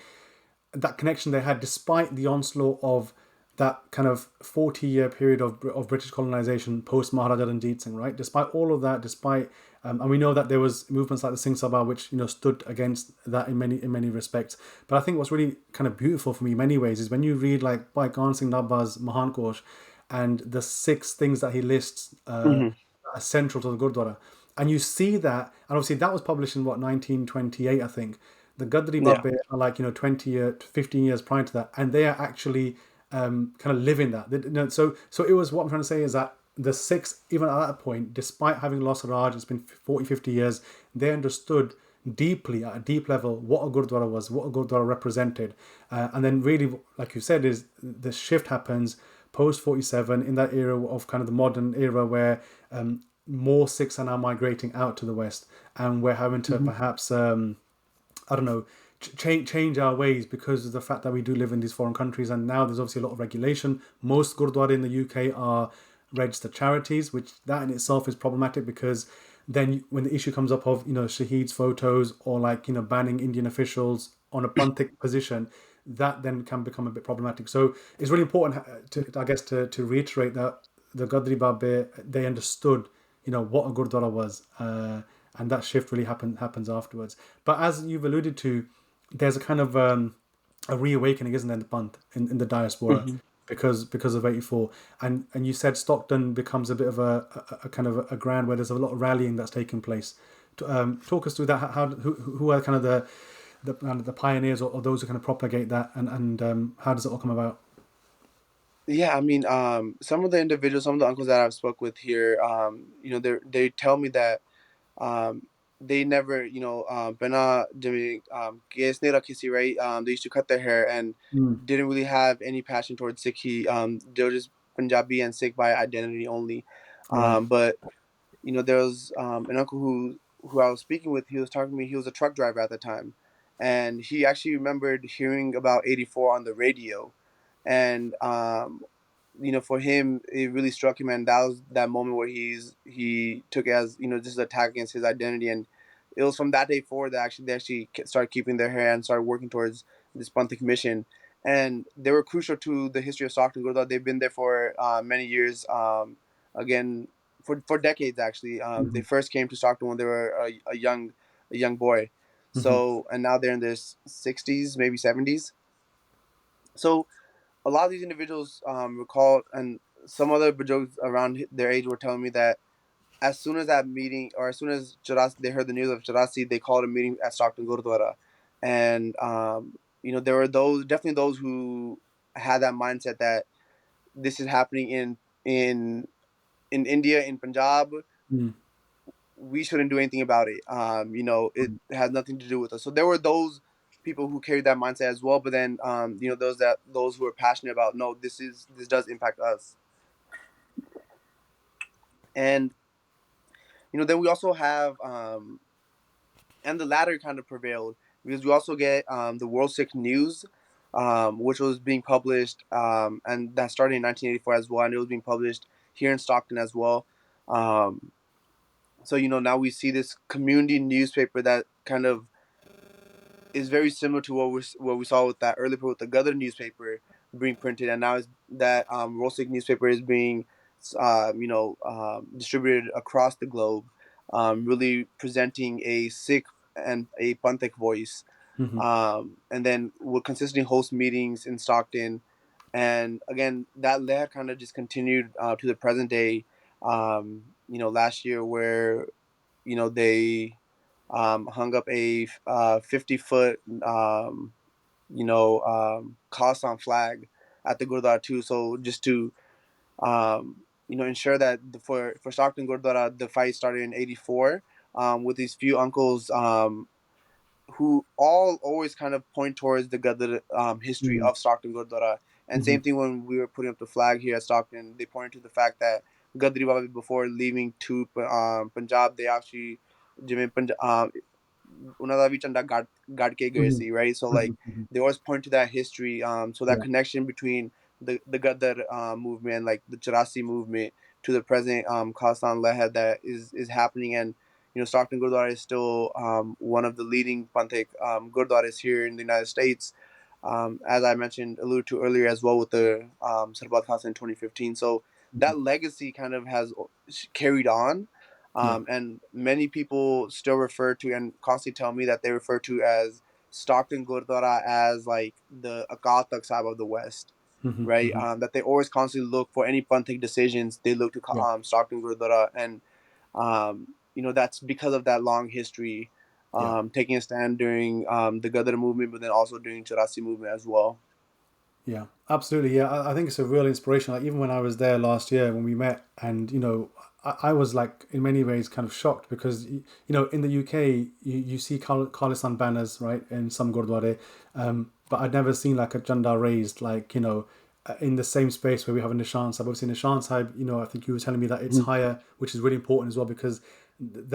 that connection they had despite the onslaught of that kind of 40-year period of British colonization post Maharaja Ranjit Singh, right? Despite all of that, and we know that there was movements like the Singh Sabha which stood against that in many respects. But I think what's really kind of beautiful for me in many ways is when you read like Bhai Kahan Singh Nabba's Mahan Kosh and the 6 things that he lists Mhm. are central to the Gurdwara, and you see that, and obviously that was published in what 1928, I think. The Gadri Yeah. Babbe are like 20 years, 15 years prior to that, and they are actually kind of living that. So it was, what I'm trying to say is that the Sikhs, even at that point, despite having lost Raj, it's been 40, 50 years, they understood deeply at a deep level what a Gurdwara was, what a Gurdwara represented, and then really, like you said, is the shift happens post 47 in that era of kind of the modern era where more Sikhs are now migrating out to the West, and we're having to Mhm. perhaps I don't know, change our ways because of the fact that we do live in these foreign countries. And now there's obviously a lot of regulation. Most Gurdwara in the UK are registered charities, which that in itself is problematic because then when the issue comes up of Shahid's photos or like banning Indian officials on a Panthic position, that then can become a bit problematic. So it's really important I guess to reiterate that the Gadri Babe, they understood what a Gurdwara was, and that shift really happens afterwards. But as you've alluded to, there's a kind of a reawakening, isn't there, in the Panth, in the diaspora, Mhm. because of 84, and you said Stockton becomes a bit of a kind of a ground where there's a lot of rallying that's taking place. Talk us through that. Who are kind of the pioneers or those who kind of propagate that, and how does it all come about? Yeah, I mean, some of the individuals, some of the uncles that I've spoke with here, they tell me that um, they never, bana case nahi rakhi si, right? They used to cut their hair and Mm, didn't really have any passion towards Sikhi. They were just Punjabi and Sikh by identity only. right. But there was an uncle who I was speaking with. He was talking to me. He was a truck driver at the time, and he actually remembered hearing about 84 on the radio, and for him, it really struck him, and that was that moment where he took it as just an attack against his identity, and it was from that day forward that they actually started keeping their hair and started working towards this Panthik mission, and they were crucial to the history of Stockton Gurdwara. They've been there for many years, again for decades actually. They first came to Stockton when they were a young boy, so and now they're in their 60s, maybe 70s. So a lot of these individuals recall, and some other Bajos around their age were telling me that as soon as that meeting, or as soon as they heard the news of Charasi, they called a meeting at Stockton Gurdwara, and there were definitely those who had that mindset that this is happening in India, in Punjab. We shouldn't do anything about it. It has nothing to do with us. So there were those people who carried that mindset as well. But then, those who are passionate about, no, this does impact us. And then we also have, and the latter kind of prevailed because we also get the World Sikh News, which was being published, and that started in 1984 as well, and it was being published here in Stockton as well. So now we see this community newspaper that kind of is very similar to what we saw with that earlier with the Gurdwara newspaper being printed, and now is that World Sikh newspaper is being distributed across the globe, really presenting a Sikh and a Panthik voice, and then we'll consistently host meetings in Stockton, and again that layer kind of just continued to the present day. Last year where they hung up a 50-foot Khalis flag at the Gurdwara too. So just to ensure that for Stockton Gurdwara, the fight started in '84 with these few uncles who all always kind of point towards the Gurdwara history of Stockton Gurdwara. And same thing when we were putting up the flag here at Stockton, they pointed to the fact that Gadri Baba, before leaving to Punjab, they actually ਉਹਨਾਂ ਦਾ ਵੀ ਝੰਡਾ ਗੜ ਕੇ ਗਏ ਸੀ, right? So like they always point to that history, so that connection between the Gadar movement, like the Charasi movement, to the present Khalsan Lehed that is happening. And Stockton Gurdwara is still one of the leading Panthik Gurdwaras here in the United States, as I alluded to earlier as well with the Sarbat Khalsa in 2015. So that legacy kind of has carried on. And many people still refer to and constantly tell me that they refer to as Stockton Gurdwara as like the Akal Takht Sahib of the West, right? That they always constantly look for any Panthik decisions. They look to Stockton Gurdwara, and that's because of that long history, taking a stand during the Gadar movement, but then also during Charasi movement as well. Yeah, absolutely. Yeah, I think it's a real inspiration. Like even when I was there last year when we met, and I was like in many ways kind of shocked because in the UK you see Khalistan banners, right, in some Gurdwara, but I'd never seen like a Janda raised like in the same space where we have a Nishan Sahib. Obviously Nishan Sahib, I think you were telling me that it's higher, which is really important as well, because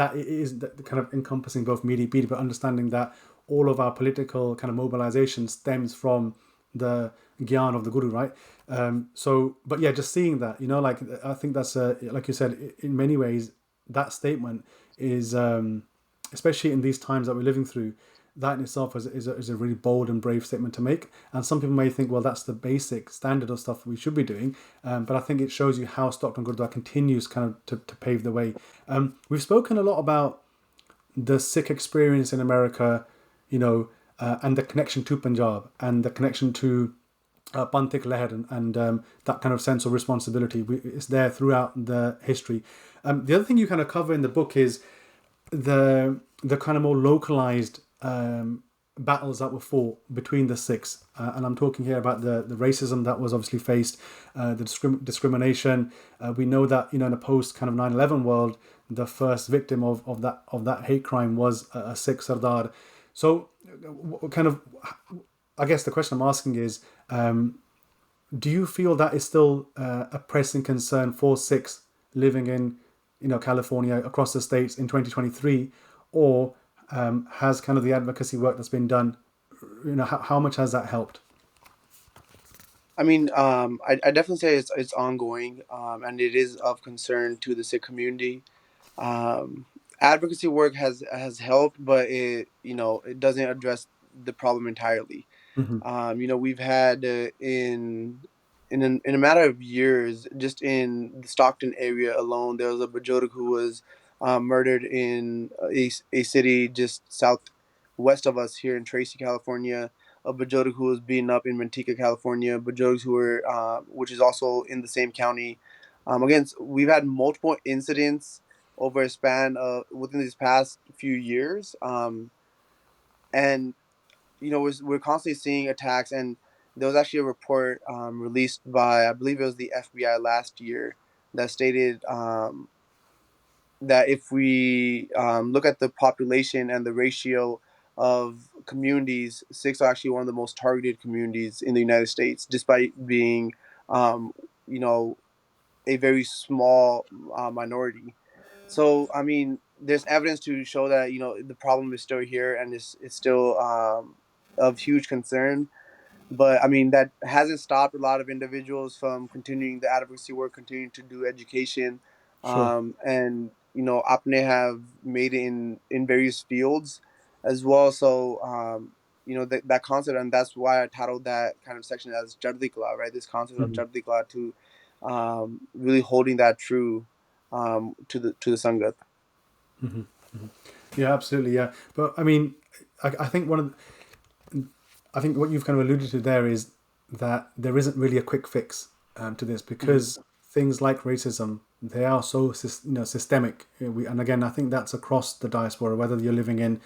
that is kind of encompassing both Miri Piri, but understanding that all of our political kind of mobilization stems from the Gyan of the Guru, right? But yeah, just seeing that, like I think that's like you said, in many ways that statement is, especially in these times that we're living through, that in itself is a really bold and brave statement to make. And some people may think, well, that's the basic standard of stuff we should be doing, but I think it shows you how Stockton Gurdwara continues kind of to pave the way. We've spoken a lot about the Sikh experience in America, and the connection to Punjab and the connection to Panthik Lehed and that kind of sense of responsibility is there throughout the history. The other thing you kind of cover in the book is the kind of more localized battles that were fought between the Sikhs, and I'm talking here about the racism that was obviously faced, the discrimination. We know that in a post kind of 9/11 world, the first victim of that hate crime was a Sikh Sardar. So, kind of, I guess the question I'm asking is, do you feel that is still a pressing concern for Sikhs living in, California, across the states in 2023, or has kind of the advocacy work that's been done, how much has that helped? I mean, I definitely say it's ongoing, and it is of concern to the Sikh community. Um, Advocacy work has helped, but it doesn't address the problem entirely. Mm-hmm. We've had in a matter of years, just in the Stockton area alone, there was a Bajorg who was murdered in a city just southwest of us here in Tracy, California. A Bajorg who was beaten up in Manteca, California. Bajorgs who were, which is also in the same county. Again, we've had multiple incidents over a span of within these past few years, and we're constantly seeing attacks, and there was actually a report released by, I believe it was the FBI last year, that stated that if we look at the population and the ratio of communities, Sikhs are actually one of the most targeted communities in the United States, despite being um, you know a very small minority. So I mean, there's evidence to show that the problem is still here, and it's still of huge concern. But I mean, that hasn't stopped a lot of individuals from continuing the advocacy work, continuing to do education, Sure. and Apne have made it in various fields as well. So that concept, and that's why I titled that kind of section as Chardikla, right? This concept of Mm-hmm. Chardikla to really holding that true to the Sangat. Mm-hmm. Mm-hmm. Yeah, absolutely. Yeah, but I mean, I think I think what you've kind of alluded to there is that there isn't really a quick fix to this Mm-hmm. because things like racism, they are so systemic. And again, I think that's across the diaspora, whether you're living in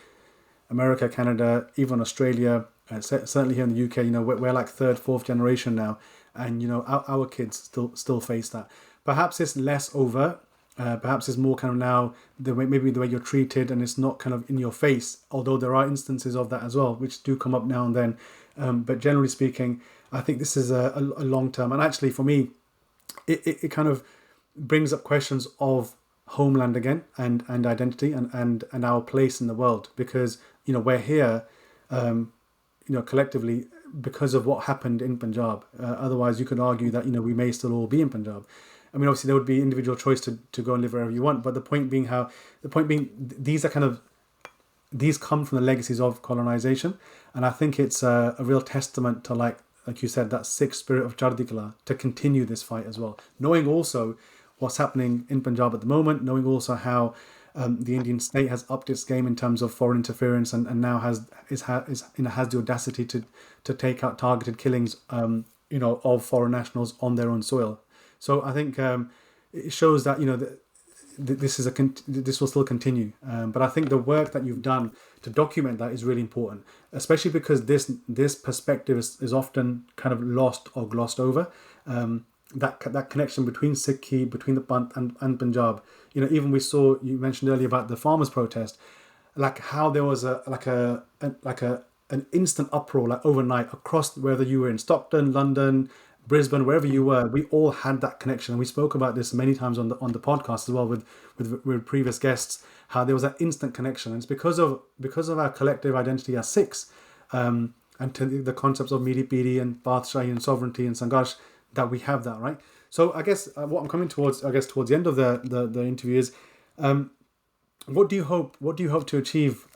America, Canada, even Australia, certainly here in the UK. We're like third, fourth generation now, and our kids still face that. Perhaps it's less overt. Perhaps it's more kind of now maybe the way you're treated, and it's not kind of in your face. Although there are instances of that as well, which do come up now and then. But generally speaking, I think this is a long term. And actually, for me, it kind of brings up questions of homeland again and identity and our place in the world, because we're here collectively because of what happened in Punjab. Otherwise, you could argue that we may still all be in Punjab. I mean, obviously, there would be individual choice to go and live wherever you want, but the point being, these are kind of these come from the legacies of colonization, and I think it's a real testament to like you said, that Sikh spirit of Chardikala to continue this fight as well, knowing also what's happening in Punjab at the moment, knowing also how the Indian state has upped its game in terms of foreign interference, and now has the audacity to take out targeted killings of foreign nationals on their own soil. So I think it shows that this will still continue. But I think the work that you've done to document that is really important, especially because this perspective is often kind of lost or glossed over. That connection between Sikhi, between the Pant and Punjab. Even we saw, you mentioned earlier about the farmers' protest, like how there was an instant uproar, like overnight, across, whether you were in Stockton, London, Brisbane, wherever you were. We all had that connection, and we spoke about this many times on the podcast as well with previous guests. How there was that instant connection, and it's because of our collective identity as Sikhs, and to the concepts of Miri Piri and Bathshahi and sovereignty and Sangarsh, that we have that, right? So I guess what I'm coming towards, towards the end of the interview is, what do you hope to achieve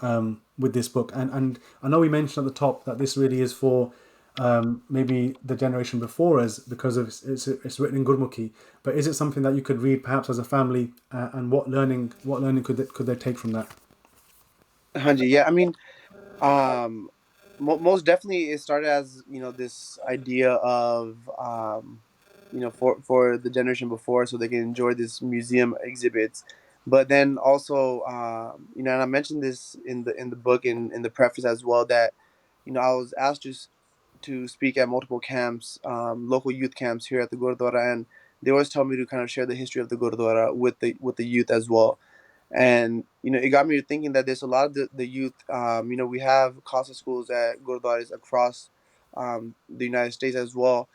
with this book? And I know we mentioned at the top that this really is for maybe the generation before us, because of it's written in Gurmukhi. But is it something that you could read perhaps as a family, and what learning could they take from that? Hanji, yeah, I mean, um, most definitely it started as this idea of for the generation before, so they can enjoy this museum exhibits. But then also, and I mentioned this in the book, in the preface as well, that I was asked to speak at multiple camps, local youth camps here at the Gurdwara, and they always tell me to kind of share the history of the Gurdwara with the youth as well. And it got me thinking that there's a lot of the youth. We have Khalsa schools at Gurdwaras across the United States as well,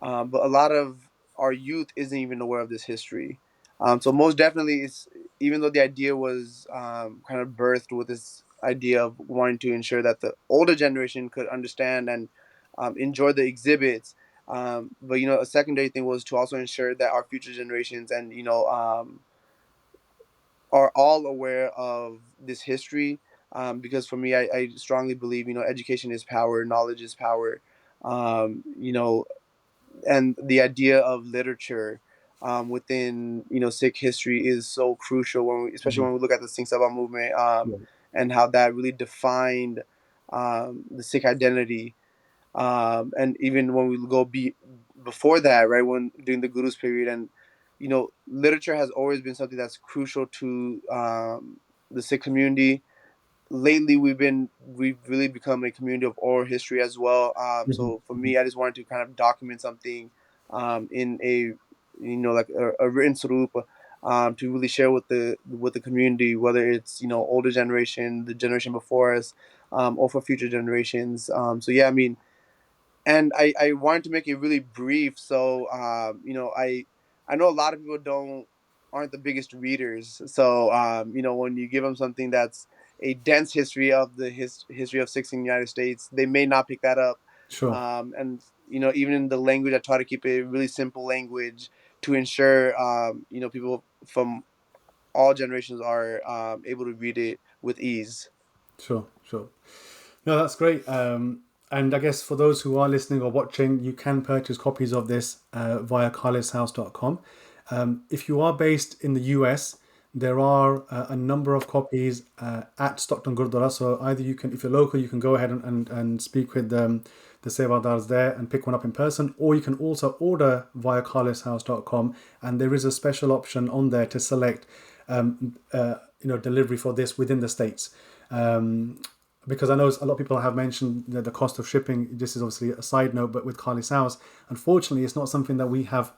but a lot of our youth isn't even aware of this history. So most definitely, it's even though the idea was kind of birthed with this idea of wanting to ensure that the older generation could understand and enjoy the exhibits. But a secondary thing was to also ensure that our future generations and are all aware of this history. Because for me, I strongly believe education is power, knowledge is power. Um, you know, and the idea of literature within Sikh history is so crucial especially Mhm. when we look at the Singh Sabha movement, Yeah. and how that really defined the Sikh identity. And even when we go before that, right, when during the Guru's period, and literature has always been something that's crucial to the Sikh community. Lately we've really become a community of oral history as well. Mhm. So for Mhm. me, I just wanted to kind of document something in a like a written swarup, to really share with the community, whether it's older generation, the generation before us, or for future generations. So yeah, I mean, and I wanted to make it really brief. So I know a lot of people aren't the biggest readers. So when you give them something that's a dense history of the history of Sikhs in the United States, they may not pick that up. Sure. And even in the language, I try to keep it really simple language to ensure people from all generations are able to read it with ease. Sure. Sure. No, that's great. And I guess for those who are listening or watching, you can purchase copies of this via khaleshouse.com. If you are based in the US, there are a number of copies at Stockton Gurdwara. So either you can, if you're local, you can go ahead and speak with the Sevadars there and pick one up in person, or you can also order via khaleshouse.com. And there is a special option on there to select delivery for this within the States. Because I know a lot of people have mentioned the cost of shipping. This is obviously a side note, but with Khalis House, unfortunately, it's not something that we have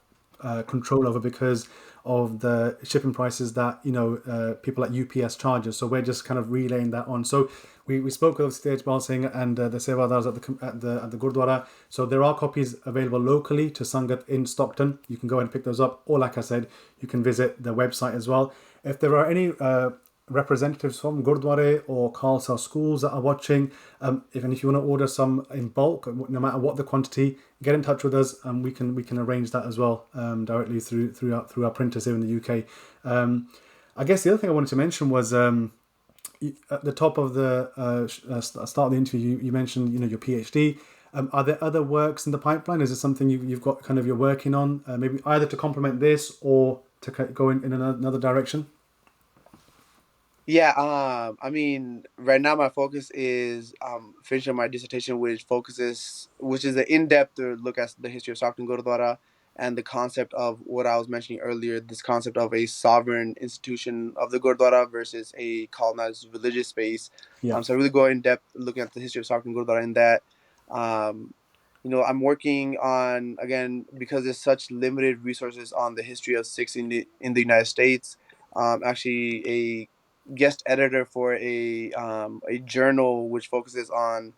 control over because of the shipping prices that people at UPS charges. So we're just kind of relaying that on. So we spoke with Tejpaul Singh and the Sevadars at the Gurdwara. So there are copies available locally to Sangat in Stockton. You can go and pick those up, or like I said, you can visit the website as well. If there are any representatives from Gurdwara or Khalsa schools that are watching, if you want to order some in bulk, no matter what the quantity, get in touch with us and we can arrange that as well, directly through our printers here in the UK. I guess the other thing I wanted to mention was at the top of the start of the interview, you mentioned your PhD. Are there other works in the pipeline? Is it something you've got kind of you're working on, maybe either to complement this or to go in another direction? Yeah, I mean, right now my focus is finishing my dissertation, which is an in-depth look at the history of Stockton Gurdwara and the concept of what I was mentioning earlier, this concept of a sovereign institution of the Gurdwara versus a colonized religious space. Yeah. So I really go in depth looking at the history of Stockton Gurdwara in that. Um, I'm working on, again, because there's such limited resources on the history of Sikhs in the United States. Actually, a guest editor for a journal which focuses on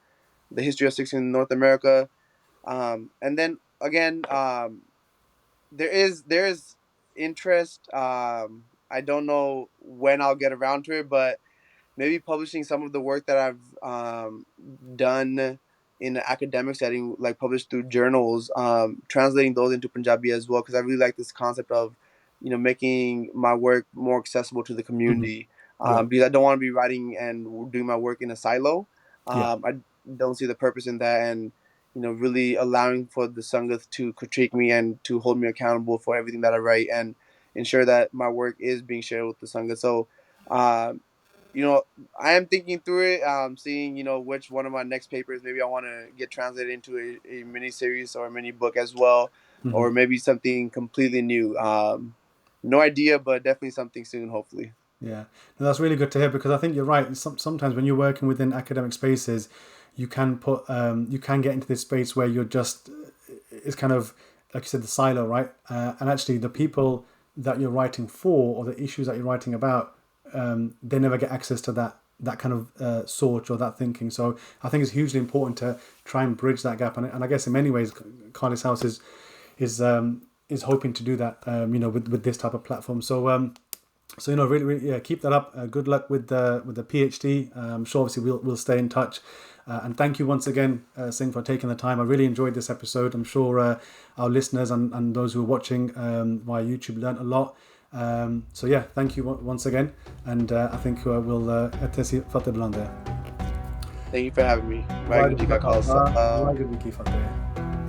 the history of Sikhs in North America. And then again, there is interest. I don't know when I'll get around to it, but maybe publishing some of the work that I've done in an academic setting, like published through journals, translating those into Punjabi as well, because I really like this concept of, making my work more accessible to the Hmm. community. Yeah. Because I don't want to be writing and doing my work in a silo. Yeah. I don't see the purpose in that, and really allowing for the Sangath to critique me and to hold me accountable for everything that I write and ensure that my work is being shared with the Sangath. So, um, I am thinking through it, seeing, which one of my next papers maybe I want to get translated into a mini series or a mini book as well, Hmm. or maybe something completely new. No idea, but definitely something soon, hopefully. Yeah, no, that's really good to hear because I think you're right. Sometimes when you're working within academic spaces, you can get into this space where you're just it's kind of like you said the silo, right? And actually, the people that you're writing for or the issues that you're writing about, they never get access to that kind of sort or that thinking. So I think it's hugely important to try and bridge that gap. And I guess in many ways, Carly's House is hoping to do that. With this type of platform. So really, really, yeah, keep that up. Good luck with the PhD. I'm sure obviously we'll stay in touch. And thank you once again, Singh, for taking the time. I really enjoyed this episode. I'm sure our listeners and those who are watching via YouTube learned a lot. So yeah, thank you once again. And I think we'll fateh bulande. Thank you for having me. Waheguru Ji Ka Khalsa. Waheguru Ji Ki Fateh.